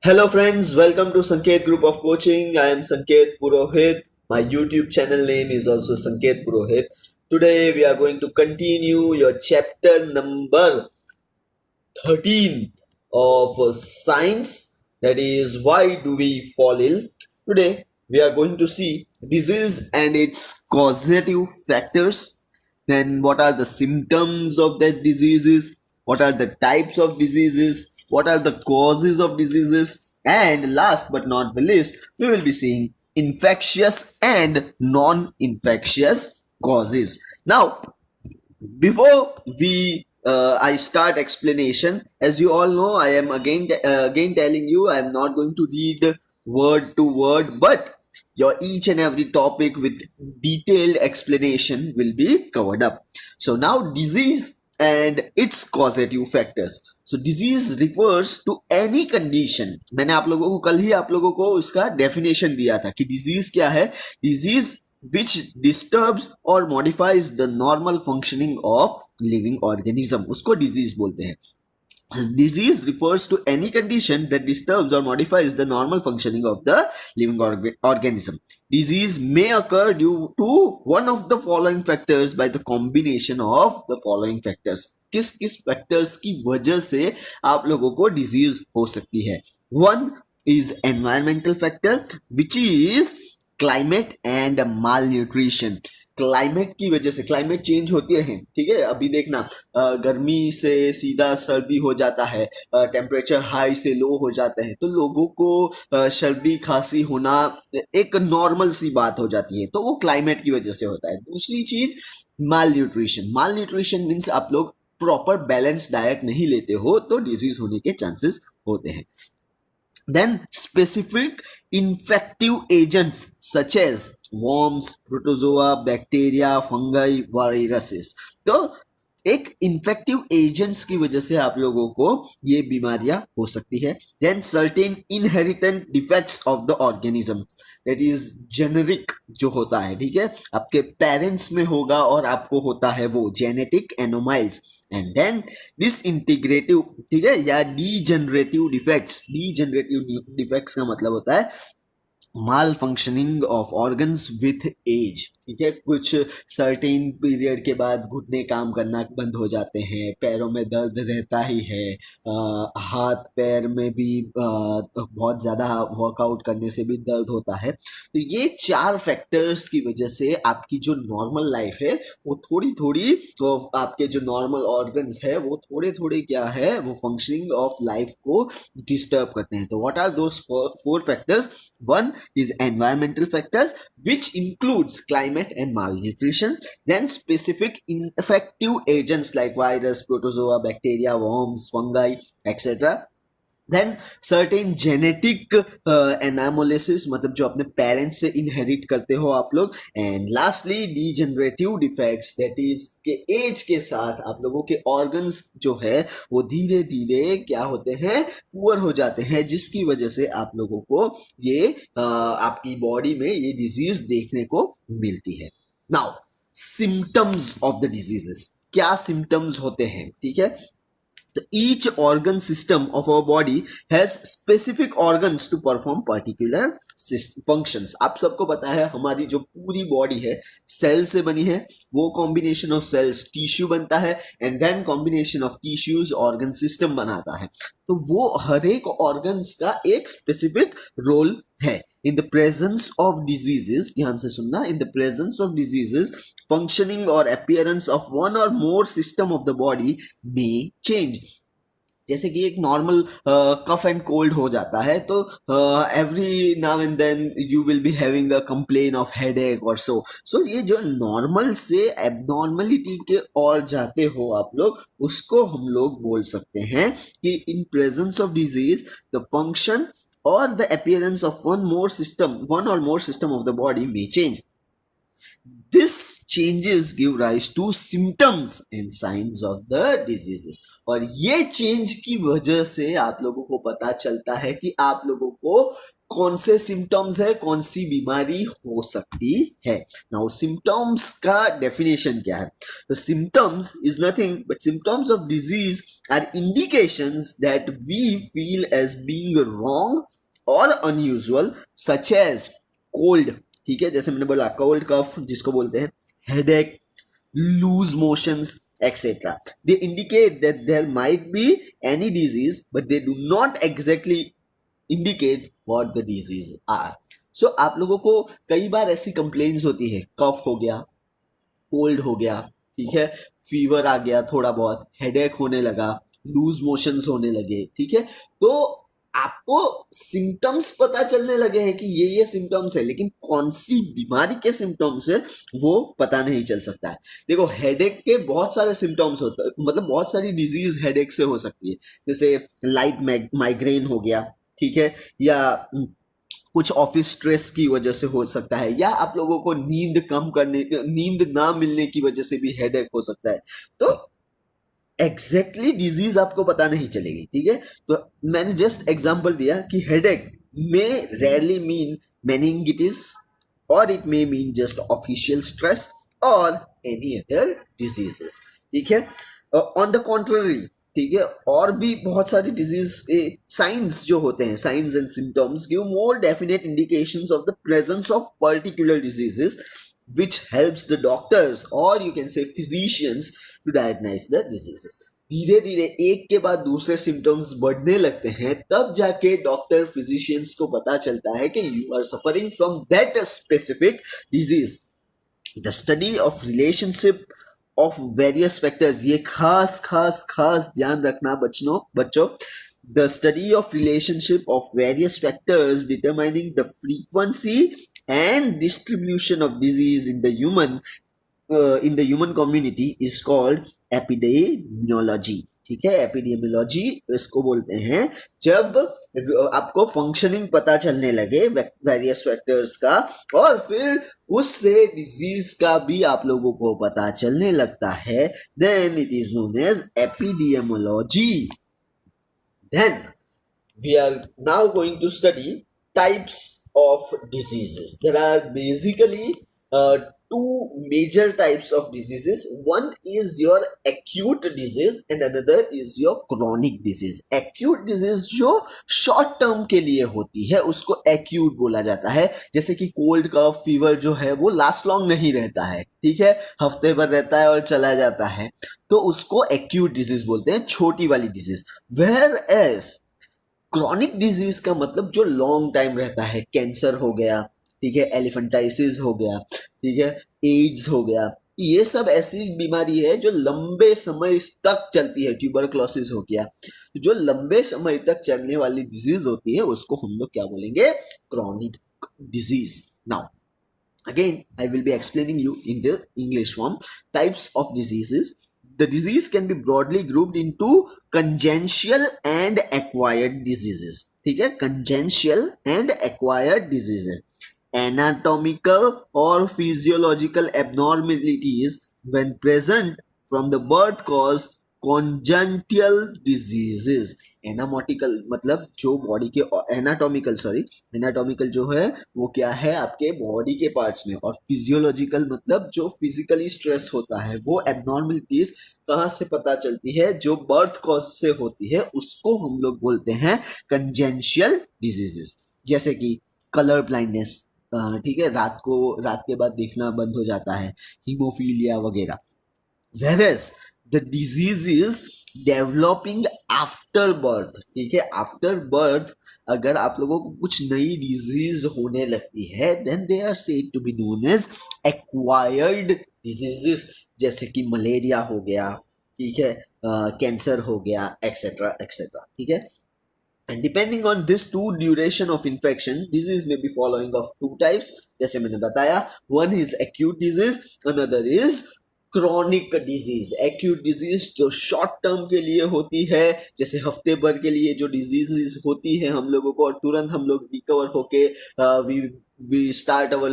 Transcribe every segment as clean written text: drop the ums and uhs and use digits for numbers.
Hello friends, welcome to Sanket Group of Coaching. I am Sanket Purohit. My YouTube channel name is also Sanket Purohit. Today we are going to continue your chapter number 13 of science, that is why do we fall ill. Today we are going to see disease and its causative factors, then what are the symptoms of that diseases, what are the types of diseases, what are the causes of diseases, and last but not the least we will be seeing infectious and non-infectious causes. Now before we I start explanation, as you all know, I am again telling you I am not going to read word to word, but your each and every topic with detailed explanation will be covered up. So now disease and its causative factors. So disease refers to any condition. मैंने आप लोगों को कल ही आप लोगों को उसका definition दिया था कि डिजीज क्या है. Disease which disturbs or modifies the normal functioning of living organism, उसको disease बोलते हैं. Disease refers to any condition that disturbs or modifies the normal functioning of the living organism. Disease may occur due to one of the following factors by the combination of the following factors. किस किस factors की वजह से आप लोगों को disease हो सकती है. One is environmental factor, which is climate and mall nutrition. Climate की वजह से क्लाइमेट चेंज होती है, ठीक है. अभी देखना, गर्मी से सीधा सर्दी हो जाता है, टेम्परेचर हाई से लो हो जाता है, तो लोगों को सर्दी खांसी होना एक नॉर्मल सी बात हो जाती है, तो वो क्लाइमेट की वजह से होता है. दूसरी चीज माल न्यूट्रिशन. माल न्यूट्रिशन मीन्स आप लोग प्रॉपर बैलेंस डाइट नहीं लेते हो तो डिजीज होने के चांसेस होते हैं. Then specific infective agents such as worms, protozoa, bacteria, fungi, viruses. तो एक इन्फेक्टिव एजेंट्स की वजह से आप लोगों को ये बीमारियां हो सकती है. Then certain inherent defects of the organisms, that is generic जो होता है, ठीक है, आपके पेरेंट्स में होगा और आपको होता है वो जेनेटिक एनोमाइल्स. एंड देन डिसइंटीग्रेटिव, ठीक है, या डीजनरेटिव डिफेक्ट्स. डीजनरेटिव डिफेक्ट्स का मतलब होता है malfunctioning of organs with age, ठीक है. कुछ सर्टेन पीरियड के बाद घुटने काम करना बंद हो जाते हैं, पैरों में दर्द रहता ही है, हाथ पैर में भी बहुत ज़्यादा वर्कआउट करने से भी दर्द होता है. तो ये चार फैक्टर्स की वजह से आपकी जो नॉर्मल लाइफ है वो थोड़ी थोड़ी, तो आपके जो नॉर्मल ऑर्गन्स है वो थोड़े थोड़े क्या है, वो फंक्शनिंग ऑफ लाइफ को डिस्टर्ब करते हैं. तो what are those four factors? One is environmental factors, which includes climate and malnutrition. Then specific infective agents like virus, protozoa, bacteria, worms, fungi, etc. Then certain genetic anomalies, मतलब जो अपने parents से inherit करते हो आप लोग. And lastly degenerative defects, that is के as के साथ आप लोगों के ऑर्गन्स जो है वो धीरे धीरे क्या होते हैं, पुअर हो जाते हैं, जिसकी वजह से आप लोगों को ये आपकी बॉडी में ये डिजीज देखने को मिलती है. Now symptoms of the diseases, क्या सिम्टम्स होते हैं, ठीक है. Each organ system of our body has specific organs to perform particular functions. आप सबको पता है हमारी जो पूरी बॉडी है सेल से बनी है, वो कॉम्बिनेशन ऑफ सेल्स टिश्यू बनता है, and then combination of tissues organ system बनाता है. तो वो हर एक ऑर्गन्स का एक स्पेसिफिक रोल है. In the presence of diseases, ध्यान से सुनना, in the presence of diseases functioning और appearance of one or more system of the body may change. जैसे कि एक नॉर्मल कफ एंड कोल्ड हो जाता है, तो every now and then you will be having a complain of headache और so ये जो नॉर्मल से एबनॉर्मलिटी के और जाते हो आप लोग, उसको हम लोग बोल सकते हैं कि in presence of disease the function or the appearance of one or more system of the body may change. This changes give rise to symptoms and signs of the diseases. और ये चेंज की वजह से आप लोगों को पता चलता है कि आप लोगों को कौन से सिम्टम्स है, कौन सी बीमारी हो सकती है। नाउ सिम्टम्स का डेफिनेशन क्या है? तो symptoms is nothing but symptoms of disease are indications that we feel as being wrong और अनयूजुअल, सच एज कोल्ड, ठीक है, जैसे मैंने बोला कोल्ड कफ जिसको बोलते हैं, headache, lose motions, etc. They indicate that there might be any disease, but they do not exactly indicate what the disease are. So आप लोगों को कई बार ऐसी कंप्लेन्स होती है, कफ हो गया, कोल्ड हो गया, ठीक है, फीवर आ गया, थोड़ा बहुत हेडेक होने लगा, लूज मोशंस होने लगे, ठीक है, तो आपको सिम्टम्स पता चलने लगे हैं कि ये सिम्टम्स है, लेकिन कौन सी बीमारी के सिम्टम्स है वो पता नहीं चल सकता है। देखो हेडेक के बहुत सारे सिम्टम्स होते हैं, मतलब बहुत सारी डिजीज हेडेक से हो सकती है, जैसे लाइट माइग्रेन हो गया, ठीक है, या कुछ ऑफिस स्ट्रेस की वजह से हो सकता है, या आप लोगों को नींद ना मिलने की वजह से भी हेडेक हो सकता है। तो एग्जैक्टली डिजीज आपको पता नहीं चलेगी, ठीक है। तो मैंने जस्ट एग्जांपल दिया कि हेडेक में रेयरली मीन मेनिंगिटिस और it may mean just official stress और एनी अदर डिजीजेस, ठीक है। ऑन द कॉन्ट्ररी, ठीक है, और भी बहुत सारी डिजीज साइंस जो होते हैं, science and symptoms give more definite indications of the presence of particular diseases which helps the doctors or you can say physicians to diagnose the diseases. धीरे धीरे एक के बाद दूसरे सिम्टम्स बढ़ने लगते हैं, तब जाके डॉक्टर फिजिशियंस को पता चलता है कि you are suffering from that specific disease. The study of relationship of various factors, ये खास खास खास ध्यान रखना बच्चों, the study of relationship of various factors determining the frequency and distribution of disease in the human community is called epidemiology, ठीक है। Epidemiology इसको बोलते हैं जब आपको फंक्शनिंग पता चलने लगे वेरियस फैक्टर्स का, और फिर उससे डिजीज का भी आप लोगों को पता चलने लगता है, then it is known as epidemiology. Then we are now going to study types of diseases. There are basically two major types of diseases. One is your acute disease and another is your chronic disease. Acute disease जो short term के लिए होती है उसको acute बोला जाता है, जैसे कि कोल्ड कफ फीवर जो है वो लास्ट लॉन्ग नहीं रहता है, ठीक है, हफ्ते भर रहता है और चला जाता है, तो उसको एक्यूट डिजीज बोलते हैं, छोटी वाली disease. Whereas chronic disease का मतलब जो लॉन्ग टाइम रहता है, कैंसर हो गया, ठीक है, एलिफेंटाइसिस हो गया, ठीक है, एड्स हो गया, ये सब ऐसी बीमारी है जो लंबे समय तक चलती है। ट्यूबरक्लोसिस हो गया, जो लंबे समय तक चलने वाली डिजीज होती है उसको हम लोग क्या बोलेंगे? Chronic disease. Now again I will be explaining you in the English form types of diseases. The disease can be broadly grouped into congenital and acquired diseases, ठीक है, congenital and acquired diseases, anatomical or physiological abnormalities when present from the birth cause congenital diseases. एनामोटिकल मतलब जो body के anatomical जो है वो क्या है आपके बॉडी के पार्ट्स में, और फिजियोलॉजिकल मतलब जो फिजिकली स्ट्रेस होता है, वो एबनॉर्मलिटीज कहाँ से पता चलती है? जो बर्थ कॉज से होती है उसको हम लोग बोलते हैं कंजेंशियल डिजीजेस, जैसे कि कलर ब्लाइंडनेस, ठीक है, रात के बाद देखना बंद हो जाता है, हीमोफीलिया वगैरह। Whereas the disease is developing after birth, ठीक है, आफ्टर बर्थ अगर आप लोगों को कुछ नई डिजीज होने लगती है then they are said to be known as acquired diseases, जैसे कि मलेरिया हो गया, ठीक है, कैंसर हो गया, एक्सेट्रा एक्सेट्रा, ठीक है। And depending on this two duration of infection, disease may be following of two types, जैसे मैंने बताया, one is acute disease, another is chronic disease. Acute disease जो शॉर्ट टर्म के लिए होती है, जैसे हफ्ते भर के लिए जो डिजीज होती है हम लोगों को, और तुरंत हम लोग रिकवर होके we start our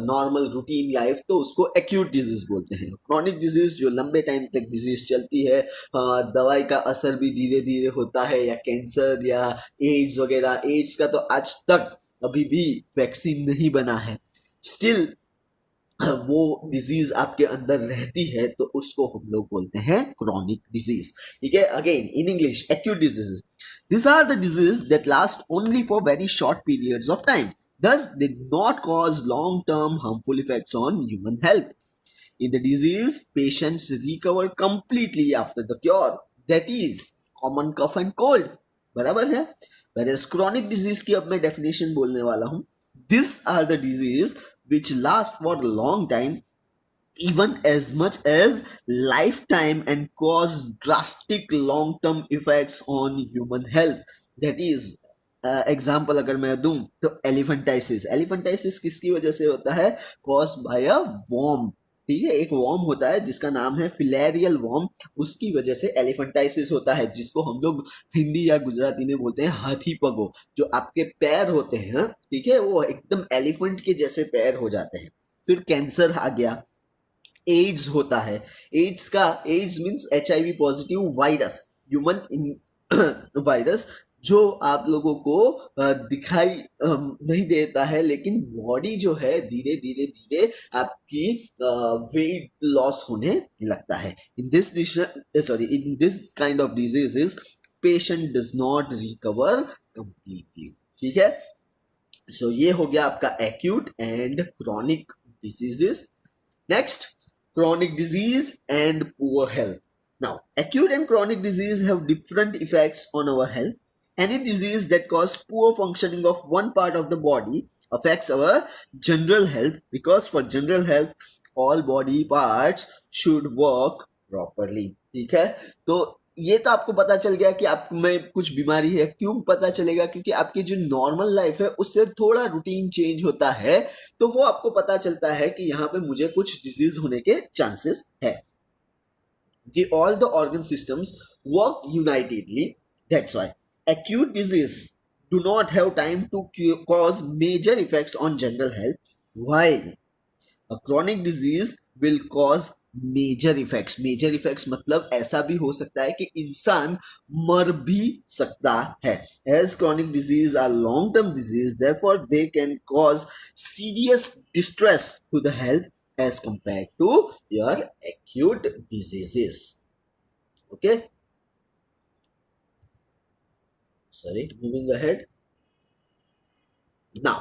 normal routine life, तो उसको एक्यूट डिजीज बोलते हैं। क्रॉनिक डिजीज जो लंबे टाइम तक डिजीज चलती है, दवाई का असर भी धीरे धीरे होता है, या कैंसर या एड्स वगैरह। एड्स का तो आज तक अभी भी वैक्सीन नहीं बना है, स्टिल वो डिजीज आपके अंदर रहती है, तो उसको हम लोग बोलते हैं क्रॉनिक डिजीज। ठीक है, again in English acute diseases, these are the diseases that last only for very short periods of time, thus they do not cause long term harmful effects on human health. In the disease, patients recover completely after the cure, that is common cough and cold, बराबर है। whereas chronic disease की अब मैं definition बोलने वाला हूँ, these are the disease which last for a long time, even as much as lifetime, and cause drastic long term effects on human health, that is example अगर मैं दूं तो एलिफेंटाइसिस। एलिफेंटाइसिस किसकी वजह से होता है? Cause by a worm. ठीक है, एक वॉर्म होता है जिसका नाम है फिलेरियल वॉर्म, उसकी वजह से एलिफेंटाइसिस होता है, जिसको हम लोग हिंदी या गुजराती में बोलते हैं हाथी पगो। जो आपके पैर होते हैं, ठीक है, वो एकदम एलिफेंट के जैसे पैर हो जाते हैं। फिर कैंसर आ गया, एड्स होता है। AIDS means HIV positive virus, human virus, जो आप लोगों को दिखाई नहीं देता है, लेकिन बॉडी जो है धीरे धीरे धीरे आपकी वेट लॉस होने लगता है। In this kind of diseases patient does not recover completely. ठीक है, सो ये हो गया आपका acute and chronic diseases. Next, chronic disease and poor health. Now, acute and chronic disease have different effects on our health. Any disease that causes poor functioning of one part of the body affects our general health, because for general health, all body parts should work properly. ठीक है, तो ये तो आपको पता चल गया कि आप में कुछ बीमारी है। क्यों पता चलेगा? क्योंकि आपकी जो नॉर्मल लाइफ है उससे थोड़ा रूटीन चेंज होता है, तो वो आपको पता चलता है कि यहाँ पे मुझे कुछ डिजीज होने के चांसेस है। कि all the organ systems work unitedly, that's why acute disease do not have time to cause major effects on general health, while a chronic disease will cause major effects. Major effects मतलब ऐसा भी हो सकता है कि इंसान मर भी सकता है। As chronic disease are long term disease, therefore they can cause serious distress to the health as compare to your acute diseases. Okay, sorry, moving ahead now,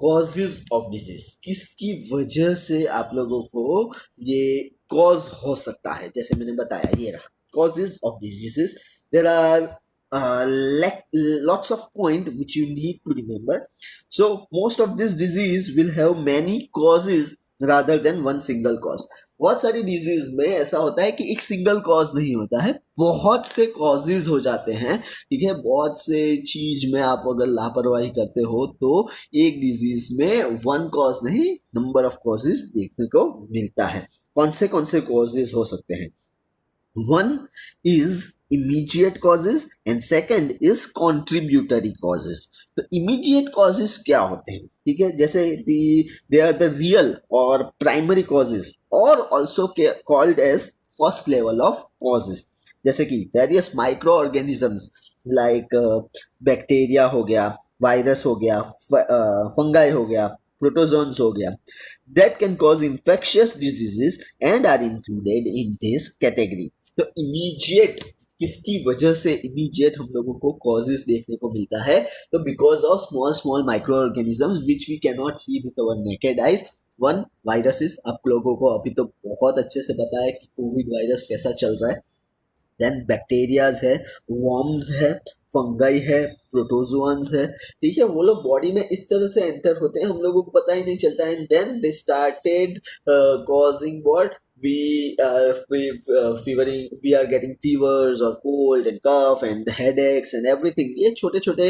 causes of disease, किसकी वजह से आप लोगों को ये कॉज हो सकता है? जैसे मैंने बताया, ये रहा causes of diseases. There are lots of point which you need to remember. So most of this disease will have many causes rather than one single cause. बहुत सारी डिजीज में ऐसा होता है कि एक सिंगल कॉज नहीं होता है, बहुत से कॉजेज हो जाते हैं। ठीक है, बहुत से चीज में आप अगर लापरवाही करते हो तो एक डिजीज में वन कॉज नहीं, नंबर ऑफ कॉजेज देखने को मिलता है। कौन से कॉजेज हो सकते हैं? One is immediate causes and second is contributory causes. तो immediate causes क्या होते हैं? ठीक है, जैसे they are the real or primary causes or also called as first level of causes. जैसे कि various microorganisms like बैक्टीरिया हो गया, वायरस हो गया, फंगाई हो गया, प्रोटोजोन्स हो गया, that can cause infectious diseases and are included in this category. तो immediate किसकी वजह से इमीडिएट हम लोगों को कॉजेस देखने को मिलता है? तो because of small microorganisms which we cannot see with our naked eyes. One, viruses, आप लोगों को अभी तो बहुत अच्छे से पता है कि कोविड वायरस कैसा चल रहा है। देन बैक्टीरियाज है, वर्म्स है, फंगाई है, प्रोटोजोअन्स है। ठीक है, वो लोग बॉडी में इस तरह से एंटर होते हैं, हम लोगों को पता ही नहीं चलता है। And then they started causing what we are getting fevers or cold and cough and headaches and everything. ये छोटे छोटे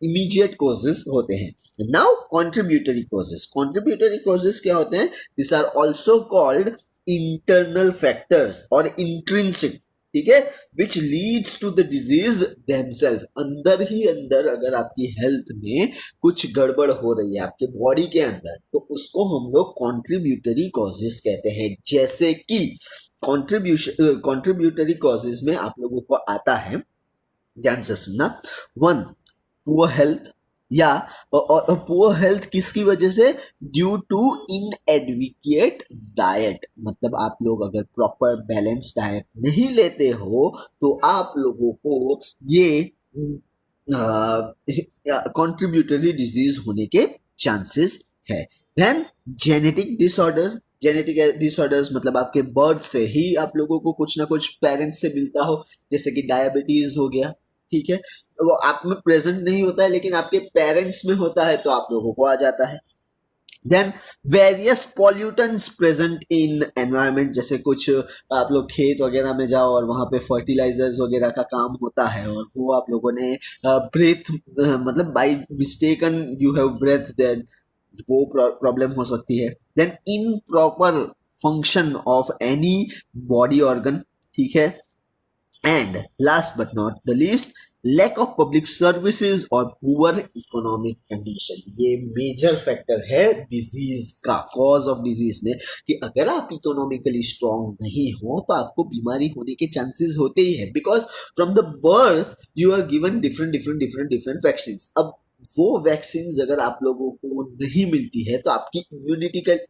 immediate causes होते हैं। Now contributory causes क्या होते हैं? These are also called internal factors or intrinsic, ठीक है, which leads to the disease themselves. अंदर ही अंदर अगर आपकी हेल्थ में कुछ गड़बड़ हो रही है आपके बॉडी के अंदर, तो उसको हम लोग कॉन्ट्रीब्यूटरी कॉजेज कहते हैं। जैसे कि कॉन्ट्रीब्यूटरी कॉजेज में आप लोगों को आता है, ध्यान से सुनना, वन, पुअर हेल्थ, या पुअर हेल्थ किसकी वजह से? ड्यू टू इनएडुकेट डाइट, मतलब आप लोग अगर प्रॉपर बैलेंस डाइट नहीं लेते हो तो आप लोगों को ये कॉन्ट्रीब्यूटरी डिजीज होने के चांसेस है। Then genetic disorders, genetic disorders मतलब आपके बर्थ से ही आप लोगों को कुछ ना कुछ पेरेंट्स से मिलता हो, जैसे कि डायबिटीज हो गया, ठीक है, वो आप में प्रेजेंट नहीं होता है लेकिन आपके पेरेंट्स में होता है तो आप लोगों को आ जाता है। Then various pollutants present in environment, जैसे कुछ आप लोग खेत वगैरह में जाओ और वहाँ पे फर्टिलाइजर्स वगैरह का काम होता है और वो आप लोगों ने ब्रेथ मतलब by mistaken you have breath that, वो प्रॉब्लम हो सकती है। Then improper function of any body organ, ठीक है। And last but not the least, lack of public services और पुअर इकोनॉमिक कंडीशन, ये मेजर फैक्टर है डिजीज का, कॉज ऑफ डिजीज में, कि अगर आप इकोनॉमिकली स्ट्रांग नहीं हो तो आपको बीमारी होने के चांसेस होते ही है, because from the birth you are given different different different different vaccine. अब वो वैक्सीन अगर आप लोगों को नहीं मिलती है तो आपकी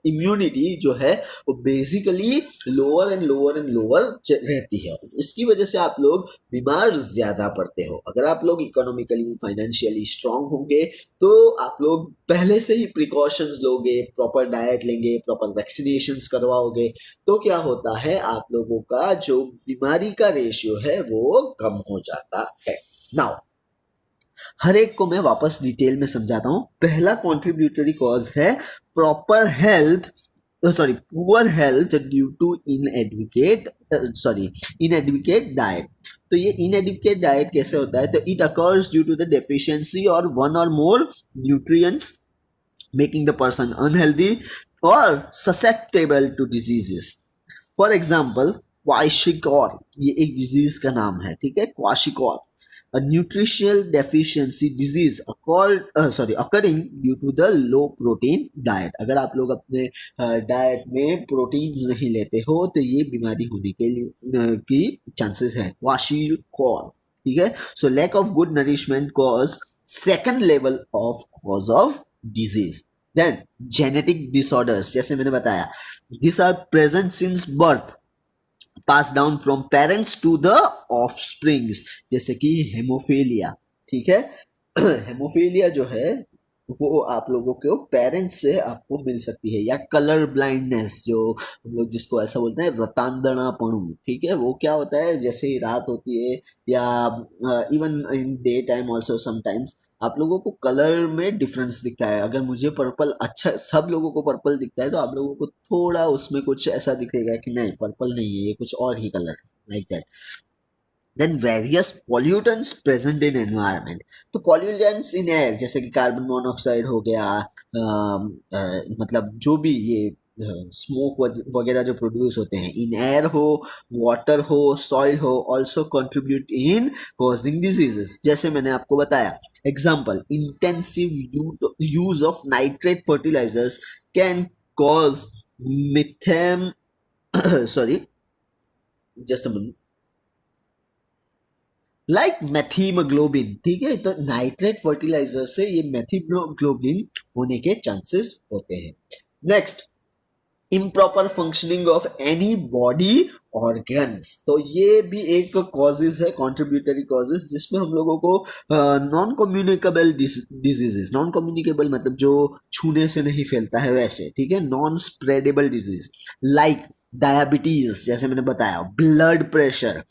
इम्यूनिटी जो है वो basically lower and lower and lower रहती है, इसकी वजह से आप लोग बीमार ज्यादा पड़ते हो। अगर आप लोग इकोनॉमिकली फाइनेंशियली स्ट्रांग होंगे तो आप लोग पहले से ही प्रिकॉशंस लोगे, प्रॉपर डाइट लेंगे, प्रॉपर वैक्सीनेशंस करवाओगे, तो क्या होता है आप लोगों का जो बीमारी का रेशियो है वो कम हो जाता है। नाउ हर एक को मैं वापस डिटेल में समझाता हूं। पहला कॉन्ट्रीब्यूटरी कॉज है proper health, sorry poor health due to inadequate diet. तो ये इनएडुकेट डाइट कैसे होता है? तो it occurs due to the deficiency और one or more nutrients making the person unhealthy और susceptible to diseases. For example kwashiorkor, ये एक डिजीज का नाम है, ठीक है, क्वाशिकॉर, a nutritional deficiency disease occurring due to the low protein diet। अगर आप लोग अपने डाइट में प्रोटीन्स नहीं लेते हो तो ये बीमारी होने के लिए की चांसेस है, क्वाशिकॉर, ठीक है। So lack of good nourishment cause second level of cause of disease. Then genetic disorders, जैसे मैंने बताया, this are present since birth, pass down from parents to the offsprings, जैसे कि हेमोफीलिया, ठीक है। हेमोफीलिया जो है वो आप लोगों को पेरेंट्स से आपको मिल सकती है, या कलर ब्लाइंडनेस जो हम लोग जिसको ऐसा बोलते हैं रतांदनापणु, ठीक है, वो क्या होता है, जैसे ही रात होती है या even in day time also sometimes आप लोगों को कलर में डिफरेंस दिखता है। अगर मुझे पर्पल, अच्छा सब लोगों को पर्पल दिखता है तो आप लोगों को थोड़ा उसमें कुछ ऐसा दिखेगा कि नहीं पर्पल नहीं है, ये कुछ और ही colour, like that. Then various pollutants present in environment, तो पॉल्यूटेंट्स इन एयर जैसे कि कार्बन मोनोऑक्साइड हो गया, मतलब जो भी ये स्मोक वगैरह जो प्रोड्यूस होते हैं इन एयर हो, वाटर हो, सॉइल हो, also contribute in causing diseases. जैसे मैंने आपको बताया example, intensive use of nitrate fertilisers can cause मिथेम sorry just a minute, like methaemoglobin, ठीक है। तो नाइट्रेट फर्टिलाइजर से ये मैथीमोग्लोबिन होने के चांसेस होते हैं। Next, improper functioning of any body organs, तो ये भी एक कॉजेज है, कॉन्ट्रीब्यूटरी कॉजेज, जिसमें हम लोगों को non communicable diseases, non communicable मतलब जो छूने से नहीं फैलता है वैसे, ठीक है, non spreadable disease like diabetes, जैसे मैंने बताया, blood pressure,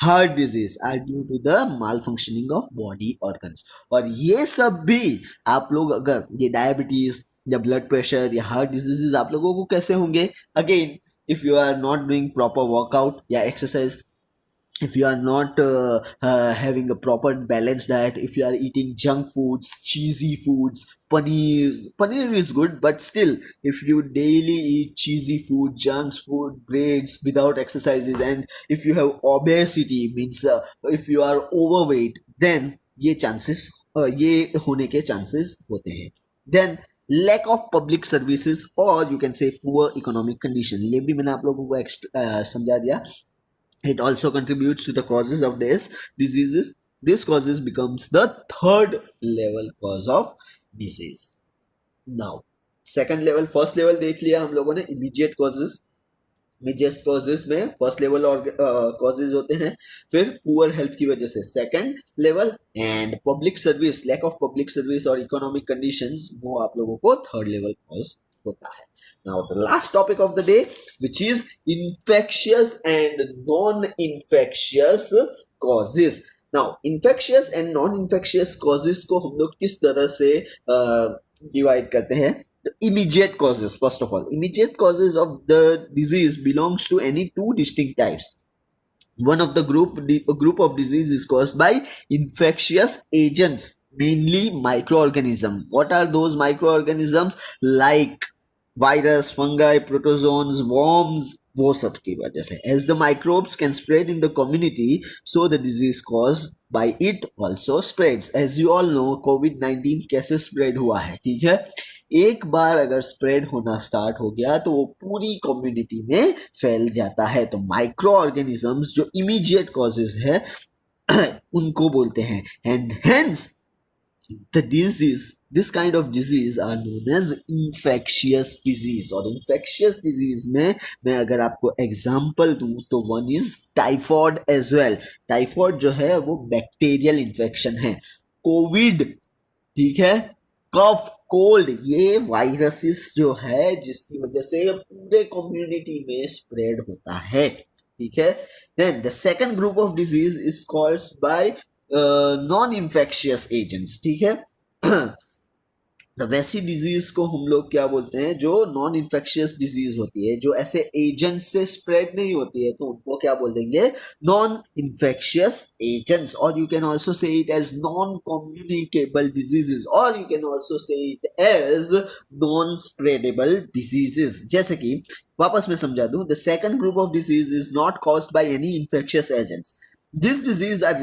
heart disease are due to the malfunctioning of body organs. और ये सब भी आप लोग अगर ये डायबिटीज या ब्लड प्रेशर या हार्ट डिजीजेस आप लोगों को कैसे होंगे? Again if you are not doing proper workout या exercise, if you are not having a proper balanced diet, if you are eating junk foods, cheesy foods, paneer is good, but still if you daily eat cheesy food, junk food, breads without exercises, and if you have obesity means if you are overweight, then ये chances ये होने के chances होते हैं। then lack of public services और you can say poor economic condition, ये भी मैंने आप लोगों को समझा दिया। It also contributes to the causes of this diseases. This causes becomes the third level cause of disease. Now second level, first level देख लिया हम लोगों ने, immediate causes. इमीडिएट कॉजेज में फर्स्ट लेवल और कॉजेज होते हैं, फिर पुअर हेल्थ की वजह से second level, and public service, lack of public service और इकोनॉमिक कंडीशंस, वो आप लोगों को थर्ड लेवल कॉज होता है. Now the last topic of the day which is infectious and non infectious causes. Now infectious and non infectious causes को हम लोग किस तरह से डिवाइड करते हैं? The immediate causes, first of all, immediate causes of the disease belongs to any two distinct types. One of the group of disease is caused by infectious agents, mainly microorganisms. What are those microorganisms? Like virus, fungi, protozoans, worms, वो सब की वजह से. As the microbes can spread in the community, so the disease caused by it also spreads. As you all know, COVID-19 कैसे spread हुआ है, ठीक है? एक बार अगर स्प्रेड होना स्टार्ट हो गया तो वो पूरी कम्युनिटी में फैल जाता है. तो माइक्रो ऑर्गेनिजम्स जो इमीडिएट कॉजेज है उनको बोलते हैं. And hence the disease, this kind of disease are known as infectious disease. और infectious disease में मैं अगर आपको एग्जांपल दूं तो one is typhoid as well. Typhoid जो है वो बैक्टीरियल इन्फेक्शन है. कोविड, ठीक है, कफ, कोल्ड, ये वायरसेस जो है जिसकी वजह से पूरे कम्युनिटी में स्प्रेड होता है, ठीक है. Then the second group of disease is called by non infectious agents, ठीक है. तो वैसी डिजीज को हम लोग क्या बोलते हैं जो नॉन इन्फेक्शियस डिजीज होती है, जो ऐसे एजेंट से स्प्रेड नहीं होती है, तो उनको क्या बोल देंगे? Non infectious agents. और you can also say it as non communicable diseases, और you can also say it as non spreadable diseases. जैसे कि वापस मैं समझा दूं, the second group of disease is not caused by any infectious agents. These diseases are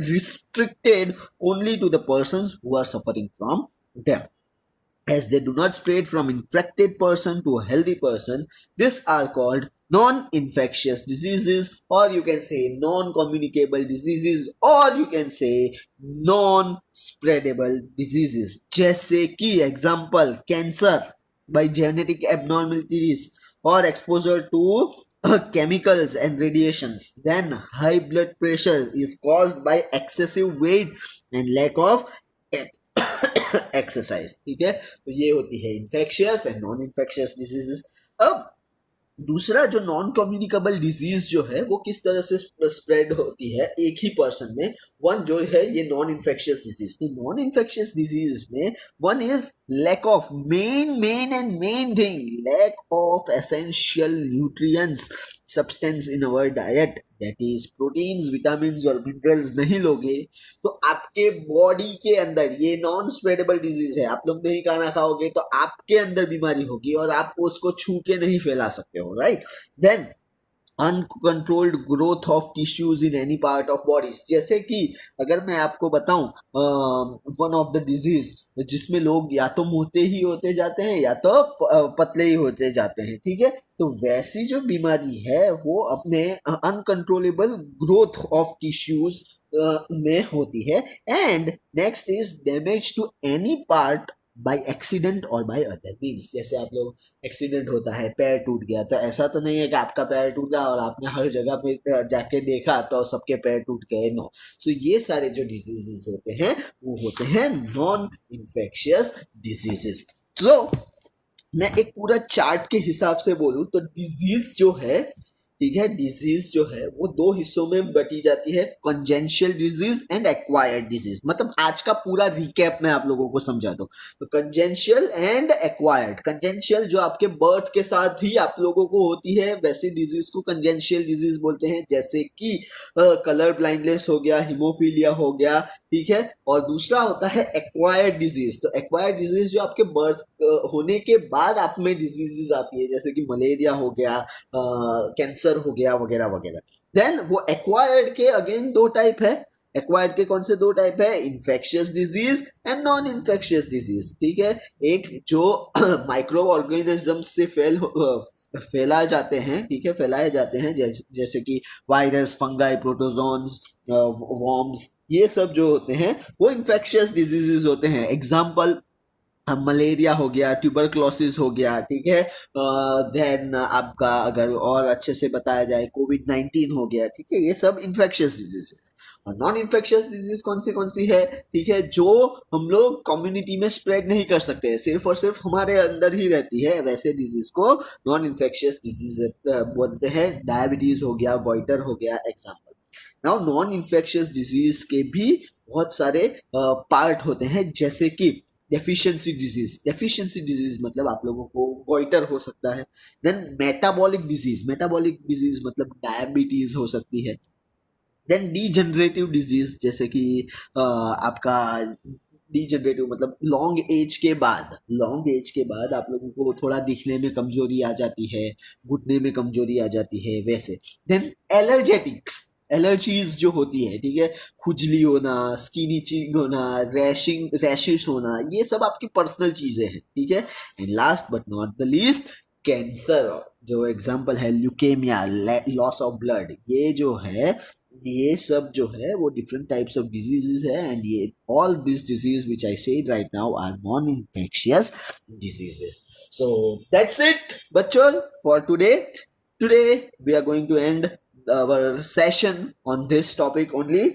restricted only to the persons who are suffering from them. As they do not spread from infected person to a healthy person, these are called non-infectious diseases, or you can say non-communicable diseases, or you can say non-spreadable diseases. जैसे कि example, cancer by genetic abnormalities or exposure to chemicals and radiations. Then high blood pressure is caused by excessive weight and lack of exercise, ठीक है. तो ये होती है infectious and non infectious diseases. अब दूसरा जो नॉन कम्युनिकेबल डिजीज जो है वो किस तरह से स्प्रेड होती है एक ही पर्सन में? वन जो है ये नॉन इन्फेक्शियस डिजीज. तो नॉन इन्फेक्शियस डिजीज में one is lack of main thing, lack of essential nutrients substance in our diet, that is proteins, vitamins और मिनरल्स नहीं लोगे तो आपके बॉडी के अंदर, ये नॉन स्प्रेडेबल डिजीज है, आप लोग नहीं खाना खाओगे तो आपके अंदर बीमारी होगी और आप उसको छू के नहीं फैला सकते हो, right. Then uncontrolled growth of tissues in any part of bodies. जैसे कि अगर मैं आपको बताऊं वन ऑफ द डिजीज जिसमें लोग या तो मोटे ही होते जाते हैं या तो पतले ही होते जाते हैं, ठीक है. तो वैसी जो बीमारी है वो अपने अनकंट्रोलेबल ग्रोथ ऑफ टिश्यूज में होती है. And next is damage to any part by accident और बाय अदर मीन्स. जैसे आप लोग एक्सीडेंट होता है, पैर टूट गया, तो ऐसा तो नहीं है कि आपका पैर टूटा और आपने हर जगह पे जाके देखा तो सबके पैर टूट गए, नो. सो ये सारे जो डिजीजेस होते हैं वो होते हैं नॉन इन्फेक्शियस डिजीजेस. तो मैं एक पूरा चार्ट के हिसाब से बोलूं तो डिजीज जो है, ठीक है, डिजीज जो है वो दो हिस्सों में बटी जाती है, कंजेंशियल डिजीज एंड एक्वायर्ड डिजीज. मतलब आज का पूरा रिकैप मैं आप लोगों को समझा दूं. तो कंजेंशियल एंड एक्वायर्ड. कंजेंशियल जो आपके बर्थ के साथ ही आप लोगों को होती है, वैसी डिजीज को कंजेंशियल डिजीज बोलते हैं. जैसे कि कलर ब्लाइंडनेस हो गया, हिमोफीलिया हो गया, ठीक है. और दूसरा होता है एक्वायर्ड डिजीज. तो एक्वायर्ड डिजीज जो आपके बर्थ होने के बाद आप में डिजीजेस आती है, जैसे कि मलेरिया हो गया, कैंसर हो गया, वगैरह वगैरह. देन वो एक्वायर्ड के अगेन दो टाइप है. एक्वायर्ड के कौन से दो टाइप है, infectious disease and non infectious disease, ठीक है। एक जो माइक्रो ऑर्गेनिज्म से फैलाए जाते हैं, ठीक है, फैलाए जाते हैं, जैसे कि वायरस, फंगाई, प्रोटोजोन्स, वॉर्म्स, ये सब जो होते हैं वो इन्फेक्शियस डिजीजेस होते हैं। एग्जाम्पल मलेरिया हो गया, ट्यूबरक्लोसिस हो गया, ठीक है। देन आपका अगर और अच्छे से बताया जाए कोविड-19 हो गया, ठीक है। ये सब इन्फेक्शियस डिजीज है। और नॉन इन्फेक्शियस डिजीज कौन सी है, ठीक है, जो हम लोग कम्युनिटी में स्प्रेड नहीं कर सकते हैं, सिर्फ और सिर्फ हमारे अंदर ही रहती है, वैसे डिजीज को नॉन इन्फेक्शियस डिजीज बोलते हैं। डायबिटीज हो गया, गॉइटर हो गया, example. Now non infectious disease के भी बहुत सारे पार्ट होते हैं, जैसे कि डेफिशिएंसी डिजीज मतलब आप लोगों को गॉइटर हो सकता है। देन मेटाबॉलिक डिजीज मतलब डायबिटीज हो सकती है। देन डीजनरेटिव डिजीज, जैसे कि आपका डीजनरेटिव मतलब लॉन्ग एज के बाद आप लोगों को थोड़ा दिखने में कमजोरी आ जाती है, घुटने में कमजोरी आ जाती है, वैसे। देन एलर्जीज जो होती है, ठीक है, खुजली होना, स्किन इचिंग होना, रैशेस होना, ये सब आपकी पर्सनल चीजें हैं, ठीक है। And last but not the least, cancer, जो एग्जांपल है ल्यूकेमिया, लॉस ऑफ ब्लड, ये सब जो है वो डिफरेंट टाइप्स ऑफ डिजीजेस है। एंड ये all this disease which I said right now are non infectious diseases. So that's it बच्चों for today we are going to end our session on this topic only.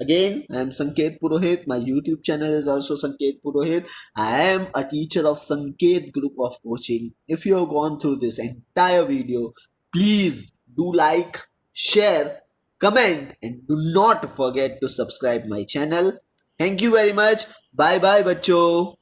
Again, I am Sanket Purohit. My YouTube channel is also Sanket Purohit. I am a teacher of Sanket Group of Coaching. If you have gone through this entire video, please do like, share, comment, and do not forget to subscribe my channel. Thank you very much. Bye bye, bachcho.